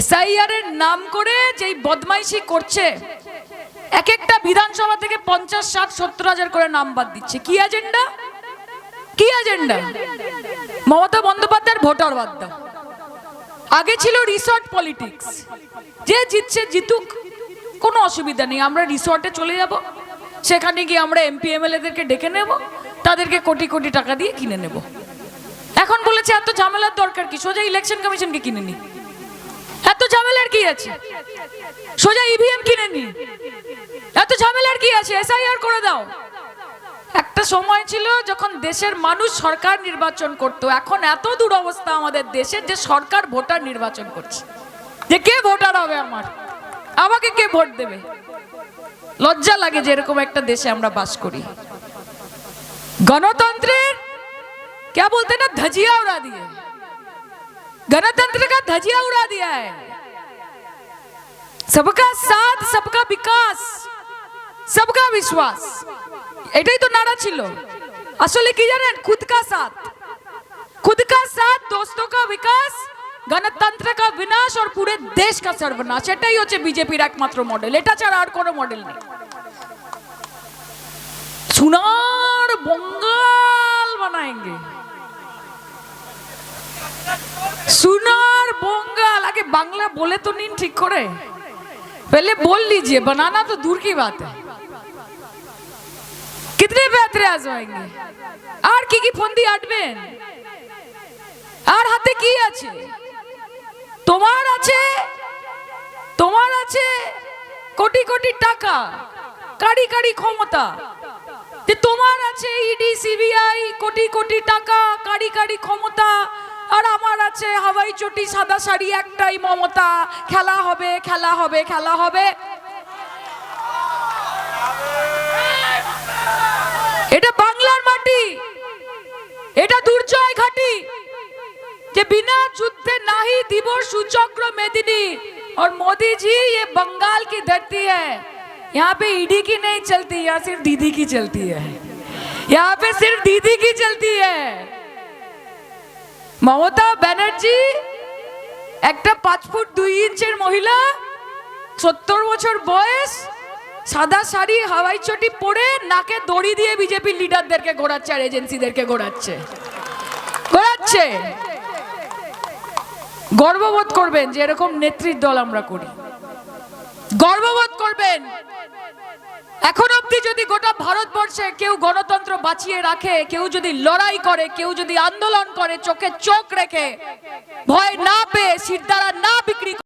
SIR এর নাম করে যেই বদমাইশি করছে, এক একটা বিধানসভা থেকে 50, 60, 70 হাজার করে নাম বাদ দিচ্ছে। কি এজেন্ডা? কি এজেন্ডা? মমতা বন্দ্যোপাধ্যায়ের ভোটার বাদ দাও। আগে ছিল রিসর্ট পলিটিক্স, যে জিতছে জিতুক, কোনো অসুবিধা নেই, আমরা রিসর্টে চলে যাব, সেখানে গিয়ে আমরা এমপি এমএলএদেরকে ডেকে নেব, তাদেরকে কোটি কোটি টাকা দিয়ে কিনে নেব। এখন বলেছে এত ঝামেলার দরকার কি, সোজা ইলেকশন কমিশনকে কিনে নি। এত ঝামেলার কি আছে, সোজা ইভিএম কিনে নি। এত ঝামেলার কি আছে, এসআইআর করে দাও। একটা সময় ছিল যখন দেশের মানুষ সরকার নির্বাচন করত, এখন এত দুরবস্থা আমাদের দেশের যে সরকার ভোটার নির্বাচন করছে, যে কে ভোটার হবে আমার, আমাকে কে ভোট দেবে। লজ্জা লাগে যে এরকম একটা দেশে আমরা বাস করি। গণতন্ত্রের क्या बोलते ना, धजिया उड़ा दिए, गणतंत्र का धजिया उड़ा दिया है। सबका साथ, सबका विकास, सबका विश्वास, এটাই তো নারা ছিল। আসলে কি জানেন, खुद का साथ, दोस्तों का विकास, गणतंत्र का विनाश और पूरे देश का सर्वनाश, এটাই হচ্ছে বিজেপির একমাত্র মডেল। এটা ছাড়া আর কোনো মডেল নেই। সোনার বঙ্গাল বানাएंगे, সোনার বঙ্গাল। আগে বাংলা বলে তো নিন ঠিক করে, पहले बोल लीजिए, बनाना तो दूर की बात है। कितने पे एतराज होंगे, আর কি কি ফন্দি আটবেন, আর হাতে কি আছে? তোমার আছে কোটি কোটি টাকা, কারি কারি ক্ষমতা। যে তোমার আছে ইডি সিবিআই, কোটি কোটি টাকা, কারি কারি ক্ষমতা। আর আমার আছে হাওয়াই চটি, সাদা শাড়ি, একটাই মমতা। খেলা হবে, খেলা হবে, খেলা হবে। এটা বাংলার মাটি, এটা দুর্জয় ঘাটি, যে बिना যুদ্ধে নাহি দিব সুচক্র মেদিনী। और मोदी जी, ये बंगाल की धरती है, यहाँ पे ईडी की नहीं चलती, यहाँ सिर्फ दीदी की चलती है, यहाँ पे सिर्फ दीदी की चलती है। মমতা ব্যানার্জি একটা 5 ফুট 2 ইঞ্চের মহিলা, 70 বছর বয়স, সাদা শাড়ি, হাওয়াই চটি পরে, নাকে দড়ি দিয়ে বিজেপি লিডারদেরকে ঘোরাচ্ছে আর এজেন্সিদেরকে ঘোরাচ্ছে। গর্ববোধ করবেন যে এরকম নেতৃত্ব দল আমরা করি, গর্ববোধ করবেন। এখন অবধি যদি গোটা ভারতবর্ষে কেউ গণতন্ত্র বাঁচিয়ে রাখে, কেউ যদি লড়াই করে, কেউ যদি আন্দোলন করে, চোখে চোখ রেখে, ভয় না পেয়ে, শিরদাঁড়া না বিক্রি